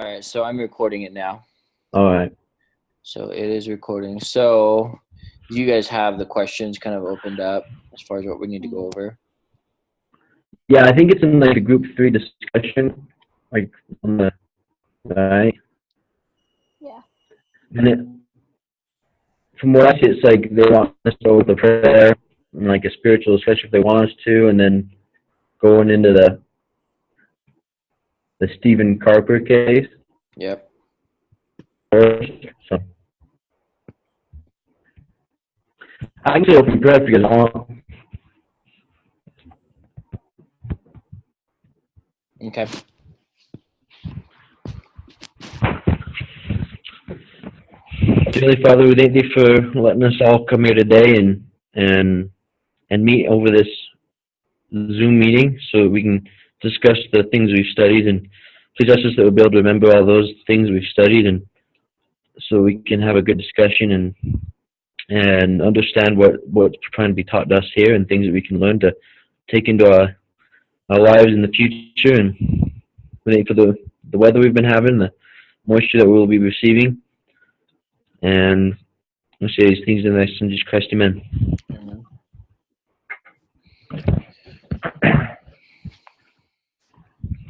All right, so I'm recording it now. All right. So it is recording. So do you guys have the questions kind of opened up as far as what we need to go over? Yeah, I think it's in like a group 3 discussion, like on the right. Yeah. And it, from what I see, it's like they want us to go with the prayer and like a spiritual discussion if they want us to, and then going into the Stephen Carper case Yep. first. So I can say open prayer because I want. Okay. Heavenly Father, we thank Thee for letting us all come here today and meet over this Zoom meeting so we can discuss the things we've studied, and please ask us that we'll be able to remember all those things we've studied, and so we can have a good discussion and understand what's trying to be taught to us here and things that we can learn to take into our lives in the future. And we thank for the weather we've been having, the moisture that we'll be receiving, and we'll say these things in the name of Jesus Christ. Amen. Mhm.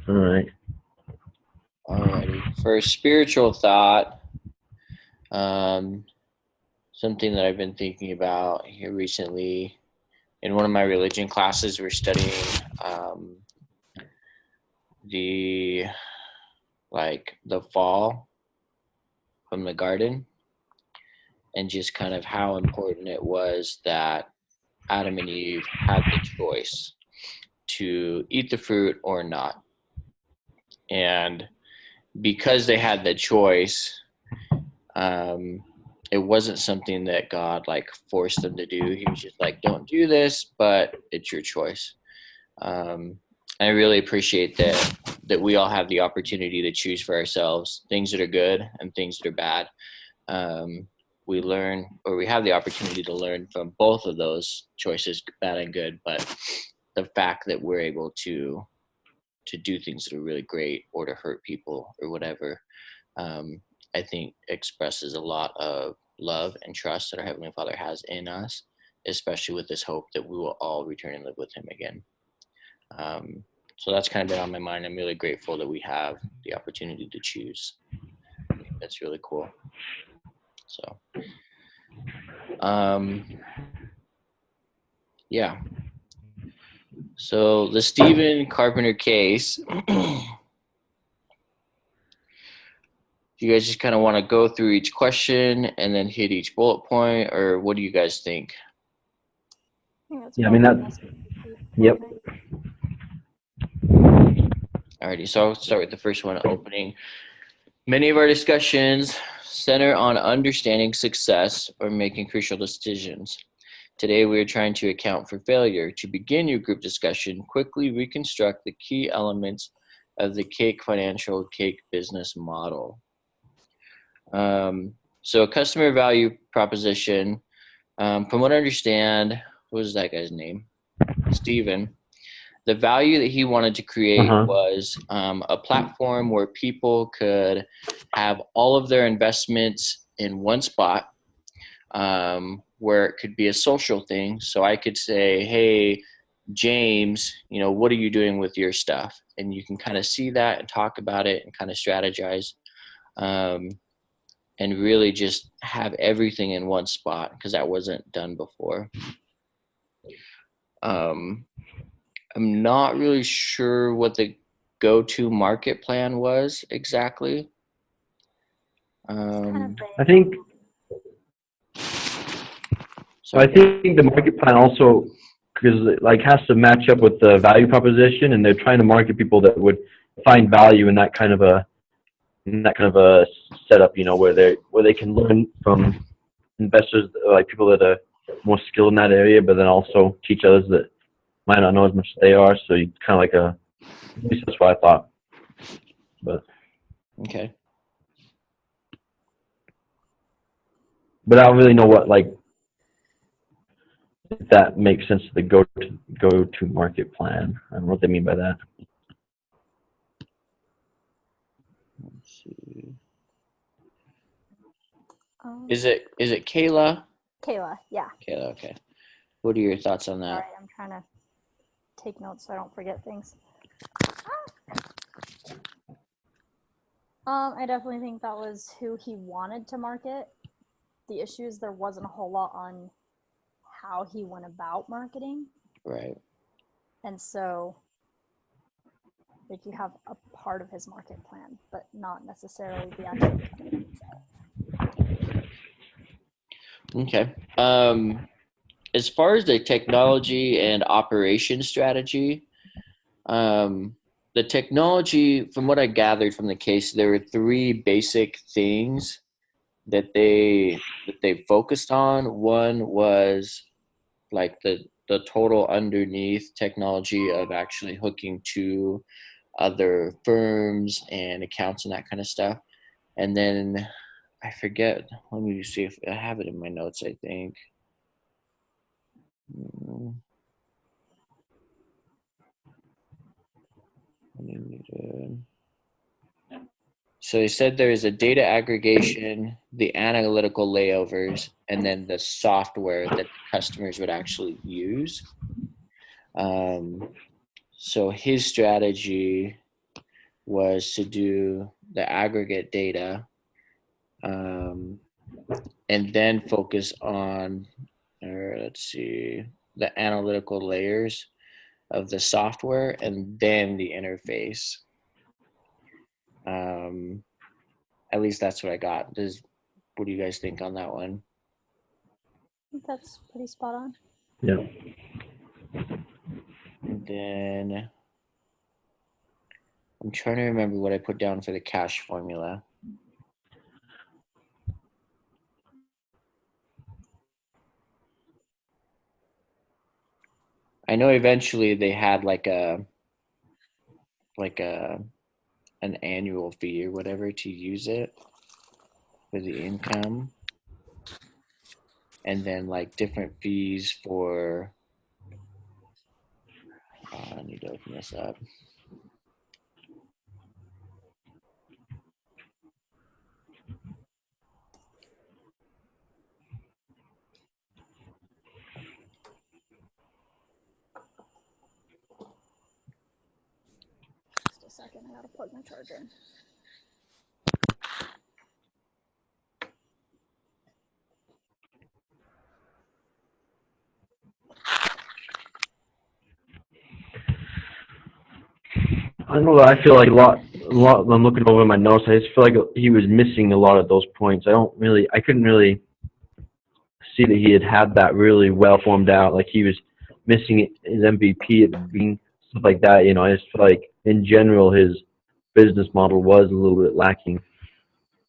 All right. Alrighty. For spiritual thought, something that I've been thinking about here recently, in one of my religion classes, we're studying the fall from the garden, and just kind of how important it was that Adam and Eve had the choice to eat the fruit or not. And because they had the choice, it wasn't something that God forced them to do. He was just like, don't do this, but it's your choice. I really appreciate that we all have the opportunity to choose for ourselves things that are good and things that are bad. We learn, or we have the opportunity to learn from both of those choices, bad and good. But the fact that we're able to do things that are really great or to hurt people or whatever, I think expresses a lot of love and trust that our Heavenly Father has in us, especially with this hope that we will all return and live with Him again. So that's kind of been on my mind. I'm really grateful that we have the opportunity to choose. I think that's really cool. So, yeah. So the Stephen Carpenter case, you guys just kind of want to go through each question and then hit each bullet point, or what do you guys think? Yeah, I mean that's. Yep. Alrighty, so I'll start with the first one, opening. Many of our discussions center on understanding success or making crucial decisions. Today, we are trying to account for failure. To begin your group discussion, quickly reconstruct the key elements of the Cake Financial Cake business model. So a customer value proposition, from what I understand, what was that guy's name? Stephen. The value that he wanted to create was a platform where people could have all of their investments in one spot, where it could be a social thing. So I could say, hey, James, what are you doing with your stuff? And you can kind of see that and talk about it and kind of strategize, and really just have everything in one spot, because that wasn't done before. I'm not really sure what the go-to market plan was exactly. I think the market plan also, because has to match up with the value proposition, and they're trying to market people that would find value in that kind of a setup, where they can learn from investors, like people that are more skilled in that area, but then also teach others that might not know as much as they are. So you kind of at least that's what I thought. But okay. But I don't really know what if that makes sense to the go-to market plan. I don't know what they mean by that. Let's see. Um, Is it Kayla? Kayla, yeah. Kayla, okay. What are your thoughts on Sorry, that? I'm trying to take notes so I don't forget things. I definitely think that was who he wanted to market. The issue is there wasn't a whole lot on how he went about marketing. Right. And so, like, you have a part of his market plan, but not necessarily the actual company itself. Okay. As far as the technology and operation strategy, the technology, from what I gathered from the case, there were three basic things that they focused on. One was like the total underneath technology of actually hooking to other firms and accounts and that kind of stuff. And then I forget. Let me see if I have it in my notes. I think. Mm, So they said there is a data aggregation, the analytical layovers, and then the software that customers would actually use. So his strategy was to do the aggregate data, and then focus on, or let's see, the analytical layers of the software, and then the interface. At least that's what I got. What do you guys think on that one? I think that's pretty spot on. Yeah. And then I'm trying to remember what I put down for the cash formula. I know eventually they had like a an annual fee or whatever to use it for the income, and then like different fees for. I need to open this up. Just a second, I gotta plug my charger in. I don't know. I feel like a lot. I'm looking over my notes. I just feel like he was missing a lot of those points. I couldn't really see that he had that really well formed out. Like he was missing his MVP at the beginning, stuff like that. I just feel like in general his business model was a little bit lacking.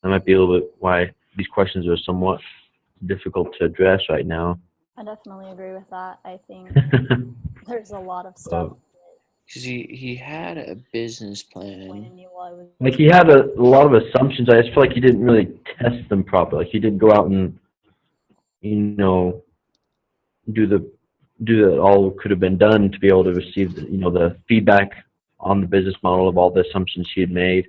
That might be a little bit why these questions are somewhat difficult to address right now. I definitely agree with that. I think there's a lot of stuff Because he had a business pointed plan. me while I was Like he had a lot of assumptions. I just feel like he didn't really test them properly. Like he didn't go out and do that all could have been done to be able to receive the feedback on the business model of all the assumptions he had made.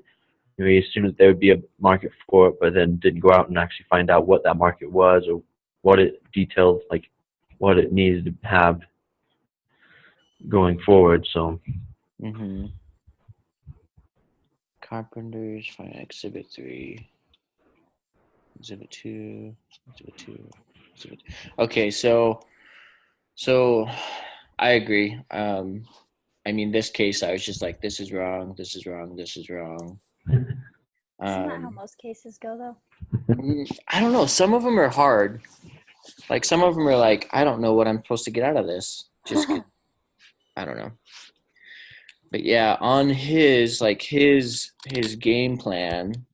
He assumed that there would be a market for it, but then didn't go out and actually find out what that market was or what it detailed, like what it needed to have going forward. So Mm-hmm. Carpenters, fine. Exhibit 3, Exhibit 2, Exhibit 2, Exhibit 2. Okay, so I agree. I mean, this case, I was just like, this is wrong, this is wrong, this is wrong. Isn't that how most cases go, though? I don't know. Some of them are hard. Like some of them are like, I don't know what I'm supposed to get out of this. Just I don't know. But yeah, on his game plan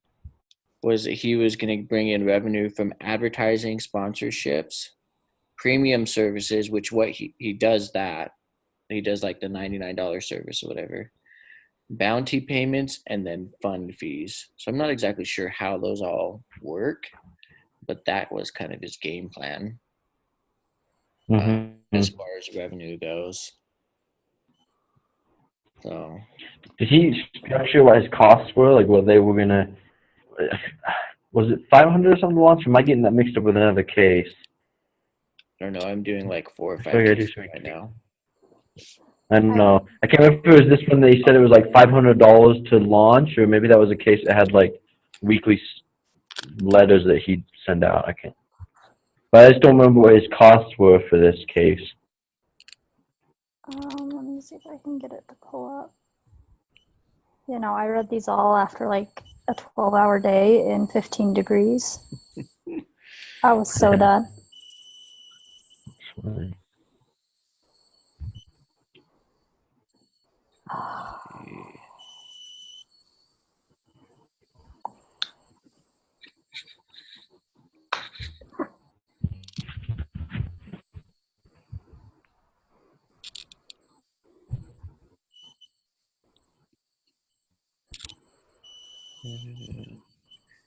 was that he was going to bring in revenue from advertising, sponsorships, premium services, which what he does that. He does like the $99 service or whatever. Bounty payments and then fund fees. So I'm not exactly sure how those all work, but that was kind of his game plan as far as revenue goes. So did he structure what his costs were, like what they were gonna was it 500 or something to launch? Or am I getting that mixed up with another case? I don't know. I'm doing like 4 or 5 Okay, cases right now. I don't know. I can't remember if it was this one that he said it was like $500 to launch, or maybe that was a case that had like weekly letters that he'd send out. I can't. But I just don't remember what his costs were for this case. Let me see if I can get it to pull up. You know, I read these all after like a 12-hour day in 15 degrees. I was so done.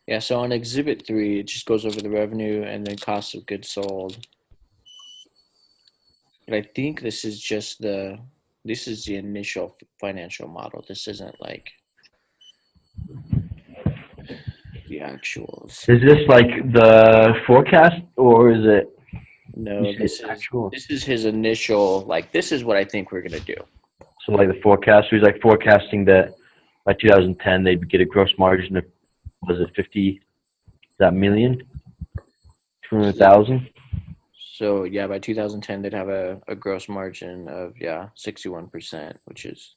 Yeah, so on Exhibit 3, it just goes over the revenue and then cost of goods sold. But I think this is just the initial financial model. This isn't like the actuals. Is this like the forecast, or is it? No, this is his initial, like, this is what I think we're gonna do. So like the forecast, he's like forecasting that by 2010 they'd get a gross margin of, was it 50? Is that million? 200,000? So yeah, by 2010 they'd have a gross margin of 61%, which is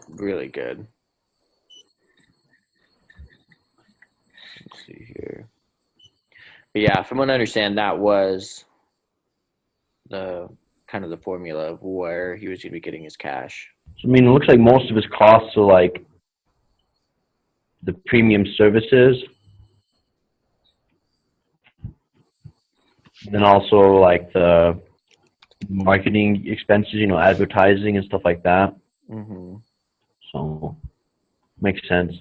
really good. Let's see here. But yeah, from what I understand, that was the kind of the formula of where he was going to be getting his cash. So, I mean, it looks like most of his costs are like the premium services, and then also like the marketing expenses, you know, advertising and stuff like that. Mm-hmm. So, makes sense.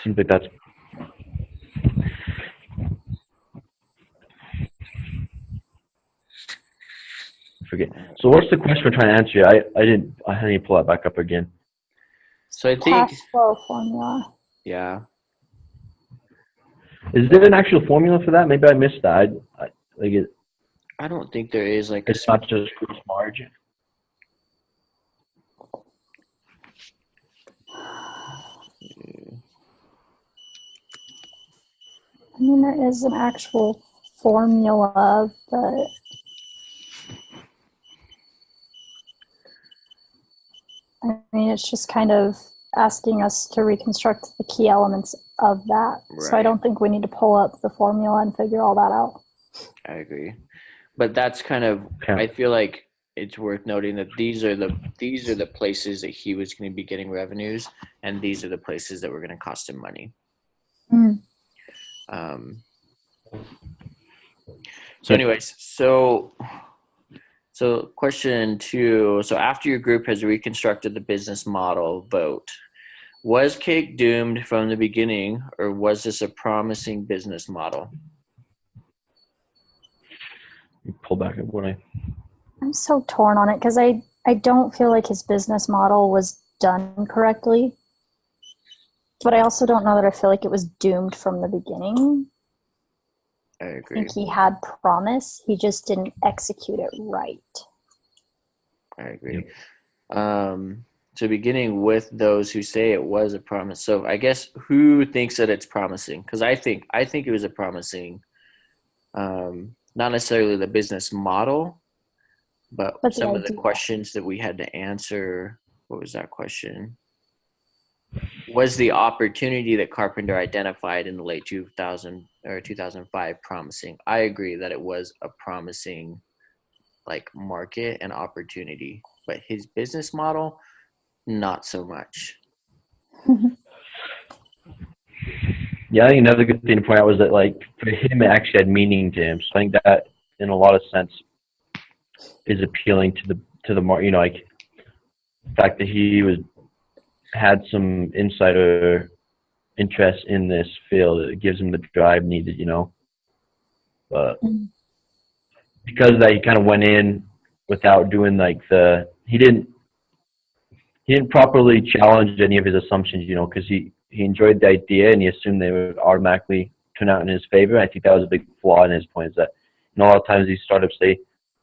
Seems like that's. Forget. So what's the question we're trying to answer? I didn't pull that back up again. So I think cash flow formula. Yeah. Is there an actual formula for that? Maybe I missed that. I don't think there is like it's not just gross margin. I mean, there is an actual formula, but I mean, it's just kind of asking us to reconstruct the key elements of that. Right. So I don't think we need to pull up the formula and figure all that out. I agree. But that's kind of, I feel like it's worth noting that these are the places that he was going to be getting revenues, and these are the places that were going to cost him money. Mm. So anyways, so question 2, so after your group has reconstructed the business model, vote. Was Cake doomed from the beginning, or was this a promising business model? Pull back up what I'm so torn on it because I don't feel like his business model was done correctly. But I also don't know that I feel like it was doomed from the beginning. I agree. I think he had promise. He just didn't execute it right. I agree. So beginning with those who say it was a promise. So I guess who thinks that it's promising? Because I think it was a promising, not necessarily the business model, but some of the questions that we had to answer. What was that question? Was the opportunity that Carpenter identified in the late 2000 or 2005 promising? I agree that it was a promising like market and opportunity, but his business model, not so much. Yeah, I think another good thing to point out was that like for him it actually had meaning to him. So I think that in a lot of sense is appealing to the market. You know, like the fact that he had some insider interest in this field, it gives him the drive needed, you know. But because of that, he kind of went in without doing like he didn't properly challenge any of his assumptions, you know, because he he enjoyed the idea and he assumed they would automatically turn out in his favor. I think that was a big flaw in his point, is that a lot of times these startups,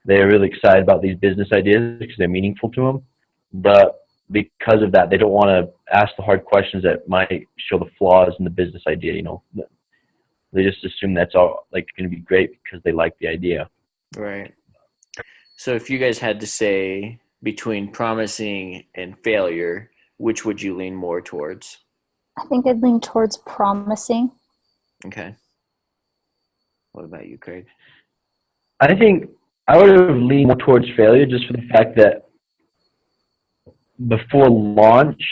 they're really excited about these business ideas because they're meaningful to them, but because of that, they don't want to ask the hard questions that might show the flaws in the business idea. They just assume that's all like going to be great because they like the idea. Right. So if you guys had to say between promising and failure, which would you lean more towards? I think I'd lean towards promising. Okay. What about you, Craig? I think I would have leaned more towards failure just for the fact that before launch,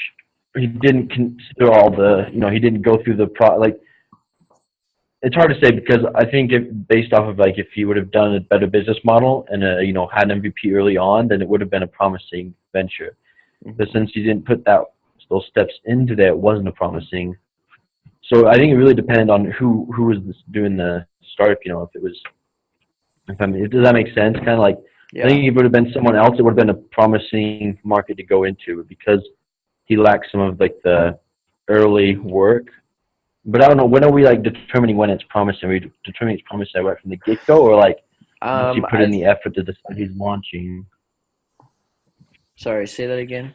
he didn't consider all the, he didn't go through the it's hard to say because I think based off of if he would have done a better business model and had an MVP early on, then it would have been a promising venture. Mm-hmm. But since he didn't put those steps into that, it wasn't a promising. So I think it really depended on who was doing the startup. If it was, does that make sense? Kind of like, yeah. I think if it would have been someone else, it would have been a promising market to go into. But because he lacks some of the early work. But I don't know, when are we determining when it's promising? Are we determining it's promising right from the get-go, or once you put in the effort to decide he's launching? Sorry, say that again.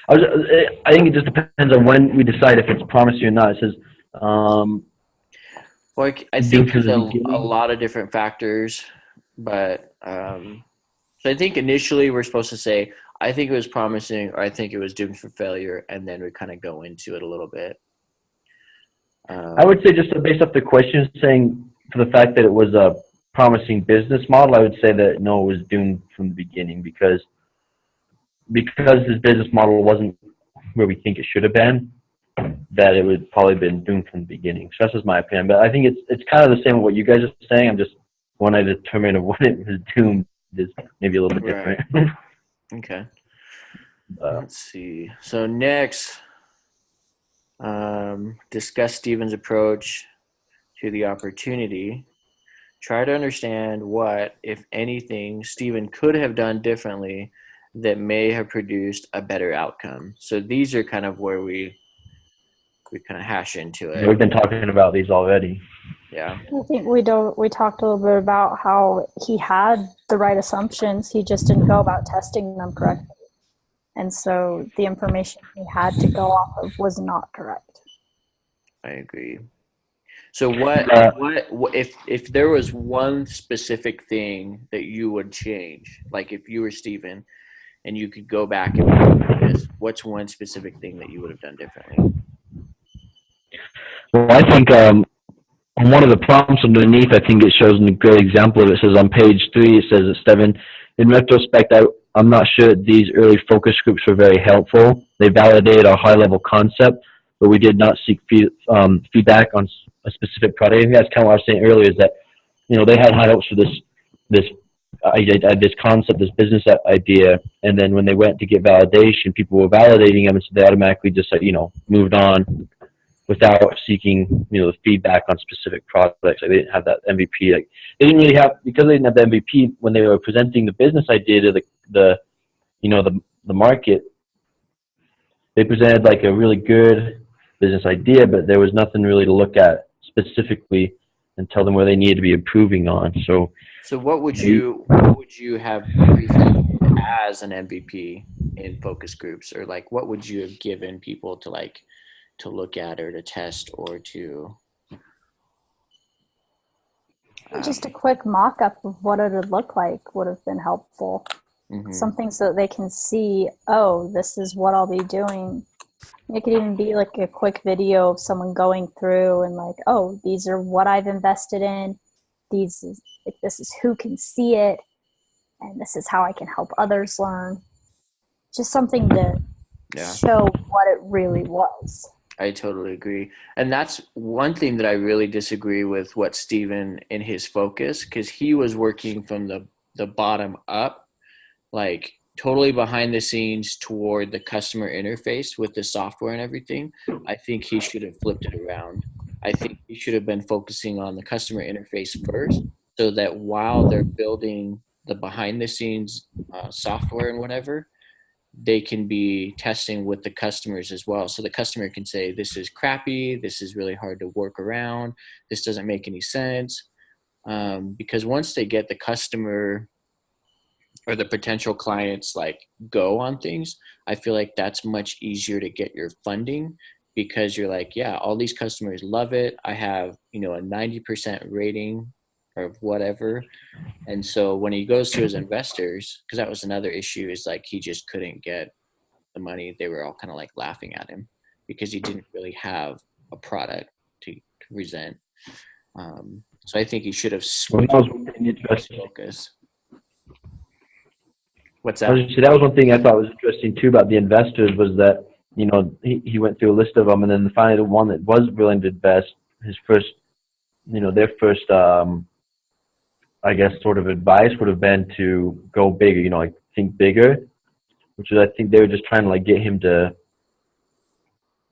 I think it just depends on when we decide if it's promising or not. It says, I think there's a lot of different factors, but so I think initially we're supposed to say, I think it was promising, or I think it was doomed for failure, and then we kind of go into it a little bit. I would say just based off the question, saying for the fact that it was a promising business model, I would say that no, it was doomed from the beginning because his business model wasn't where we think it should have been, that it would probably been doomed from the beginning. So that's just my opinion. But I think it's kind of the same with what you guys are saying. I'm just when I determine when it was doomed is maybe a little bit different. Right. Okay. Let's see. So next, discuss Stephen's approach to the opportunity. Try to understand what, if anything, Stephen could have done differently that may have produced a better outcome. So these are kind of where we kind of hash into it. We've been talking about these already. Yeah. I think we talked a little bit about how he had the right assumptions. He just didn't go about testing them correctly. And so the information he had to go off of was not correct. I agree. So what if there was one specific thing that you would change, like if you were Stephen and you could go back and do this, what's one specific thing that you would have done differently? Well, I think on one of the prompts underneath, I think it shows a great example of it. It says on page 3, it says that Stephen, in retrospect, I'm not sure these early focus groups were very helpful. They validated our high-level concept, but we did not seek feedback on a specific product. I think that's kind of what I was saying earlier, is that they had high hopes for this concept, this business idea, and then when they went to get validation, people were validating them, and so they automatically just moved on without seeking the feedback on specific products. They didn't have that MVP. They didn't really have, because they didn't have the MVP when they were presenting the business idea to the market. They presented a really good business idea, but there was nothing really to look at specifically and tell them where they needed to be improving on. So what would you have presented as an MVP in focus groups, or what would you have given people to look at or to test or to just a quick mock-up of what it would look like would have been helpful. Mm-hmm. Something so that they can see, oh, this is what I'll be doing. It could even be a quick video of someone going through and oh, these are what I've invested in. This is who can see it, and this is how I can help others learn. Just something to show what it really was. I totally agree. And that's one thing that I really disagree with what Stephen in his focus, because he was working from the bottom up, totally behind the scenes toward the customer interface with the software and everything. I think he should have flipped it around. I think he should have been focusing on the customer interface first, so that while they're building the behind the scenes software and whatever, they can be testing with the customers as well. So the customer can say, this is crappy, this is really hard to work around, this doesn't make any sense. Because once they get the customer or the potential clients like go on things, I feel like that's much easier to get your funding, because you're like, yeah, all these customers love it. I have, a 90% rating or whatever. And so when he goes to his investors, because that was another issue, is like he just couldn't get the money. They were all kind of like laughing at him because he didn't really have a product to present. So I think he should have Well, switched that was one thing his interesting. focus. What's I was that? gonna say, that was one thing I thought was interesting too about the investors was that, he went through a list of them, and then finally the one that was willing to invest, his first, their first, I guess, sort of advice would have been to go bigger, like think bigger, which is, I think they were just trying to like get him to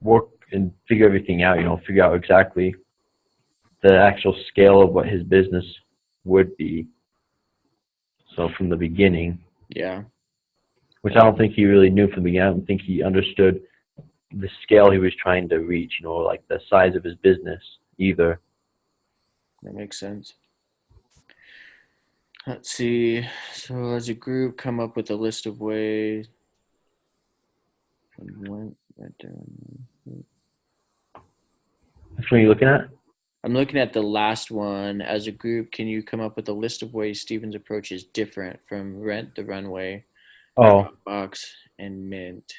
work and figure everything out, figure out exactly the actual scale of what his business would be. So from the beginning, Yeah. which I don't think he really knew from the beginning. I don't think he understood the scale he was trying to reach, like the size of his business either. That makes sense. Let's see. So as a group, come up with a list of ways. Which one are you looking at? I'm looking at the last one. As a group, can you come up with a list of ways Steven's approach is different from Rent the Runway, Oh, Dropbox, and Mint?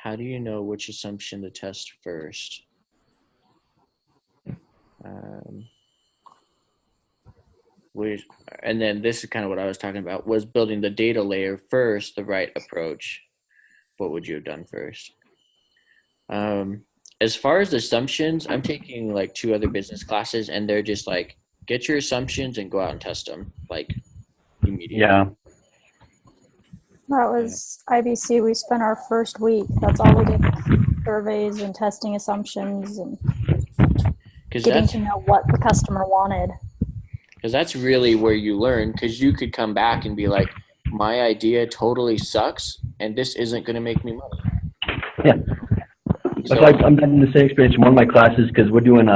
How do you know which assumption to test first? Which, and then this is kind of what I was talking about. Was building the data layer first the right approach? What would you have done first? As far as assumptions, I'm taking like 2 other business classes, and they're just like, get your assumptions and go out and test them like immediately. yeah. That was IBC. We spent our first week. That's all we did. Surveys and testing assumptions and getting to know what the customer wanted. Because that's really where you learn, because you could come back and be like, my idea totally sucks, and this isn't going to make me money. Yeah. So, it's like I'm having the same experience in one of my classes because we're doing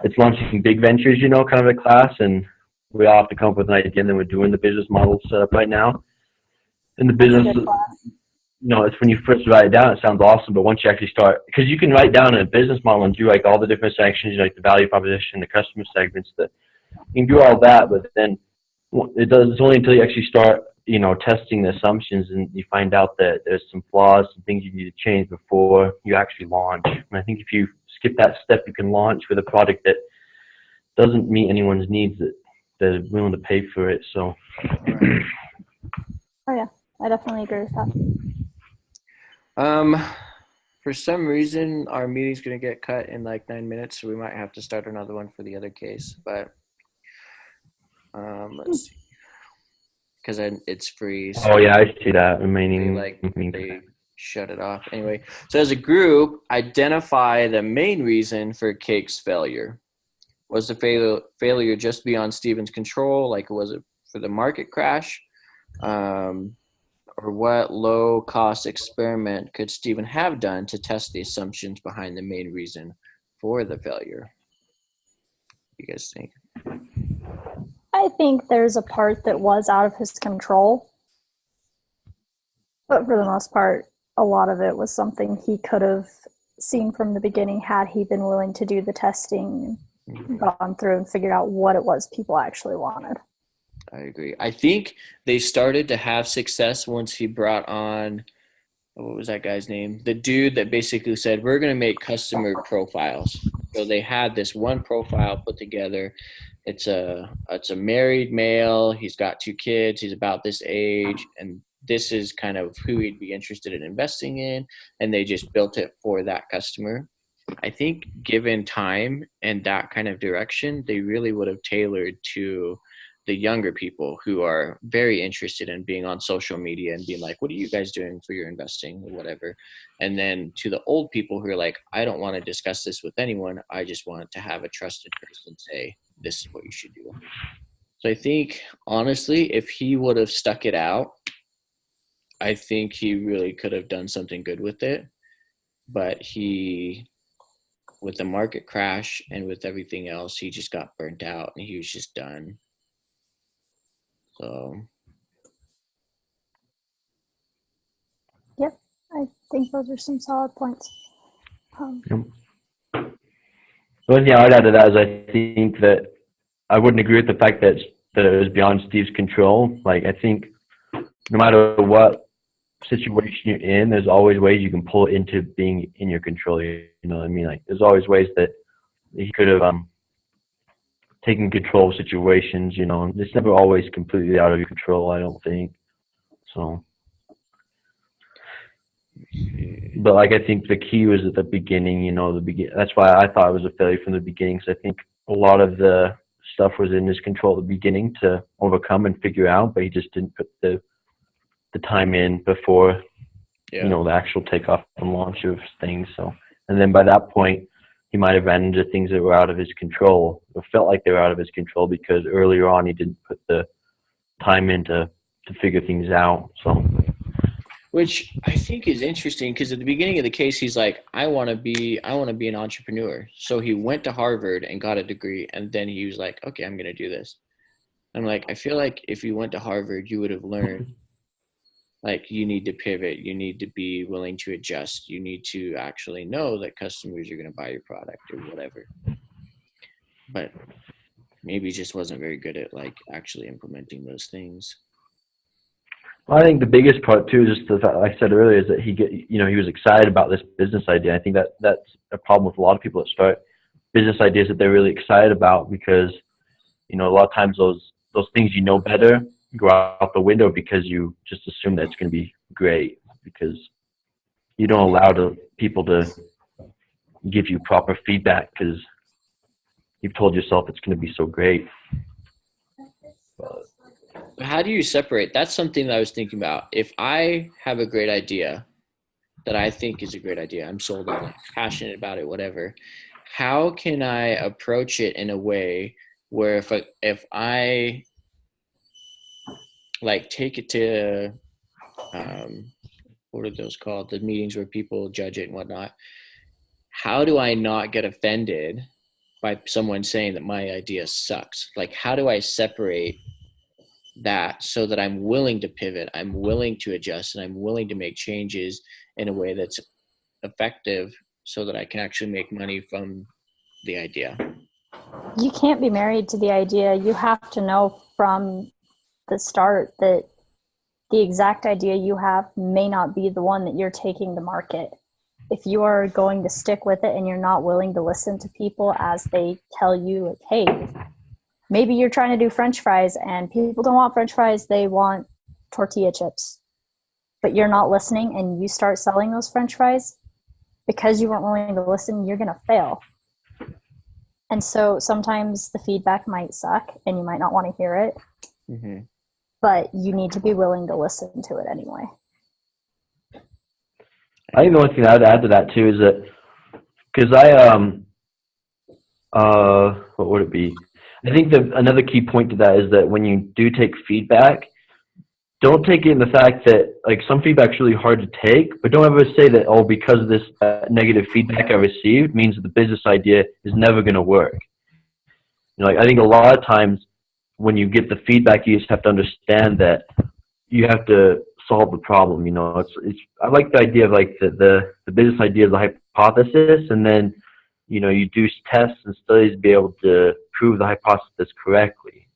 it's launching big ventures, kind of a class, and we all have to come up with an idea, and then we're doing the business model setup right now. And the business, it's when you first write it down, it sounds awesome, but once you actually start, because you can write down a business model and do like all the different sections, like the value proposition, the customer segments, you can do all that, but then it's only until you actually start, testing the assumptions and you find out that there's some flaws and things you need to change before you actually launch. And I think if you skip that step, you can launch with a product that doesn't meet anyone's needs that is willing to pay for it. So. Oh yeah, I definitely agree with that. For some reason, our meeting's going to get cut in like 9 minutes, so we might have to start another one for the other case. But let's see, because it's free. So oh yeah, I see that remaining. They shut it off anyway. So as a group, identify the main reason for Cake's failure. Was the failure just beyond Steven's control? Like, was it for the market crash? Or what low-cost experiment could Steven have done to test the assumptions behind the main reason for the failure? What do you guys think? I think there's a part that was out of his control. But for the most part, a lot of it was something he could have seen from the beginning had he been willing to do the testing, gone through and figured out what it was people actually wanted. I agree. I think they started to have success once he brought on, what was that guy's name? The dude that basically said, we're going to make customer profiles. So they had this one profile put together. It's a married male. He's got 2 kids. He's about this age. And this is kind of who he'd be interested in investing in. And they just built it for that customer. I think given time and that kind of direction, they really would have tailored to the younger people who are very interested in being on social media and being like, what are you guys doing for your investing or whatever? And then to the old people who are like, I don't want to discuss this with anyone. I just want to have a trusted person say, this is what you should do. So I think, honestly, if he would have stuck it out, I think he really could have done something good with it. But with the market crash and with everything else, he just got burnt out and he was just done. So, Yep, I think those are some solid points. The only thing I would add to that is I think that I wouldn't agree with the fact that it was beyond Steve's control. Like, I think no matter what situation you're in, there's always ways you can pull it into being in your control. You know what I mean? Like, there's always ways that he could have taken control of situations. You know, it's never always completely out of your control, I don't think. So, but like, I think the key was at the beginning. You know, that's why I thought it was a failure from the beginning. Because I think a lot of the stuff was in his control at the beginning to overcome and figure out, but he just didn't put the time in before, you know, the actual takeoff and launch of things. So, and then by that point, he might have ran into things that were out of his control, or felt like they were out of his control because earlier on he didn't put the time in to figure things out. So, which I think is interesting because at the beginning of the case, he's like, I want to be an entrepreneur. So he went to Harvard and got a degree, and then he was like, okay, I'm going to do this. I'm like, I feel like if you went to Harvard, you would have learned, like, you need to pivot, you need to be willing to adjust, you need to actually know that customers are going to buy your product or whatever. But maybe he just wasn't very good at, like, actually implementing those things. well, I think the biggest part too is just the fact, like I said earlier, is that he was excited about this business idea. I think that's a problem with a lot of people that start business ideas that they're really excited about, because, you know, a lot of times those things you know better go out the window because you just assume that it's going to be great, because you don't allow people to give you proper feedback because you've told yourself it's going to be so great. How do you separate? That's something that I was thinking about. If I have a great idea that I think is a great idea, I'm sold on it, passionate about it, whatever, how can I approach it in a way where if I like take it to what are those called, the meetings where people judge it and whatnot, how do I not get offended by someone saying that my idea sucks? Like, how do I separate that so that I'm willing to pivot, I'm willing to adjust, and I'm willing to make changes in a way that's effective so that I can actually make money from the idea? You can't be married to the idea. You have to know from the start that the exact idea you have may not be the one that you're taking to market. If you are going to stick with it and you're not willing to listen to people as they tell you, like, hey, maybe you're trying to do French fries and people don't want French fries, they want tortilla chips. But you're not listening and you start selling those French fries, because you weren't willing to listen, you're going to fail. And so sometimes the feedback might suck and you might not want to hear it, but you need to be willing to listen to it anyway. I think the only thing I'd add to that too is that, because what would it be? I think that another key point to that is that when you do take feedback, don't take it in the fact that, like, some feedback's really hard to take, but don't ever say that, oh, because of this negative feedback I received means that the business idea is never going to work. You know, like, I think a lot of times when you get the feedback, you just have to understand that you have to solve the problem. You know, I like the idea of, like, the business idea is the hypothesis, and then, you know, you do tests and studies to be able to prove the hypothesis correctly.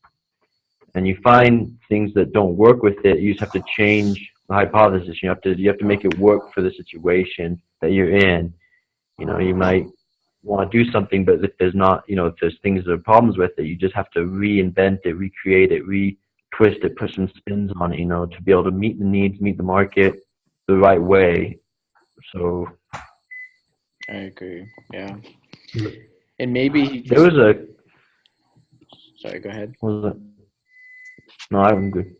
And you find things that don't work with it, you just have to change the hypothesis. You have to make it work for the situation that you're in. You know, you might want to do something, but if there's not, you know, if there's things that are problems with it, you just have to reinvent it, recreate it, twist it, put some spins on it, you know, to be able to meet the needs, meet the market the right way. So I agree. Yeah. And maybe he just, there was sorry, go ahead. What was it? No, I'm good.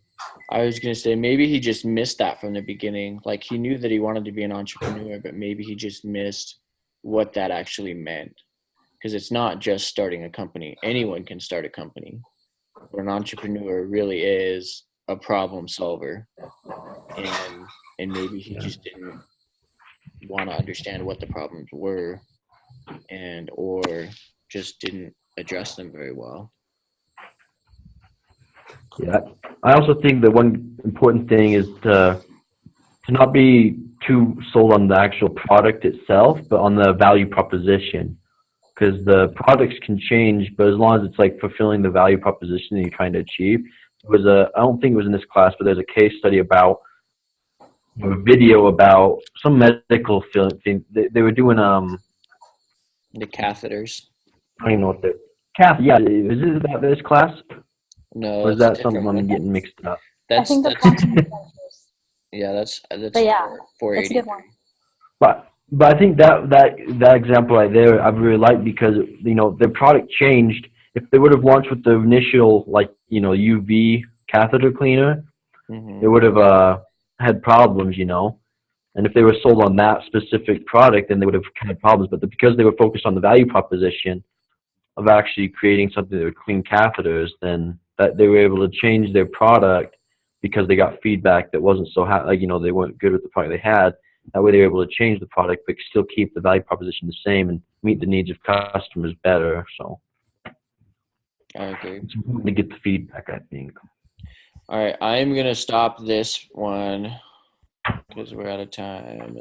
I was going to say, maybe he just missed that from the beginning. Like, he knew that he wanted to be an entrepreneur, but maybe he just missed what that actually meant. Because it's not just starting a company. Anyone can start a company. But an entrepreneur really is a problem solver, and maybe he just didn't want to understand what the problems were, and or just didn't address them very well. Yeah. I also think that one important thing is to not be too sold on the actual product itself, but on the value proposition. Because the products can change, but as long as it's like fulfilling the value proposition that you're trying to achieve. I don't think it was in this class, but there's a case study about a video about some medical thing. They were doing The catheters. I don't even know what they're yeah, is it about this class? No, Or is that's a that something different I'm one. getting mixed up? I That's think the that's proximate sensors. yeah, that's But yeah, that's a 480. good one. But I think that example right there I really like because their product changed. If they would have launched with the initial UV catheter cleaner, Hmm. they would have had problems, And if they were sold on that specific product, then they would have had problems. But because they were focused on the value proposition of actually creating something that would clean catheters, then that they were able to change their product because they got feedback that wasn't so they weren't good with the product they had. That way they were able to change the product but still keep the value proposition the same and meet the needs of customers better. So I agree. it's important to get the feedback, I think. All right, I'm gonna stop this one because we're out of time.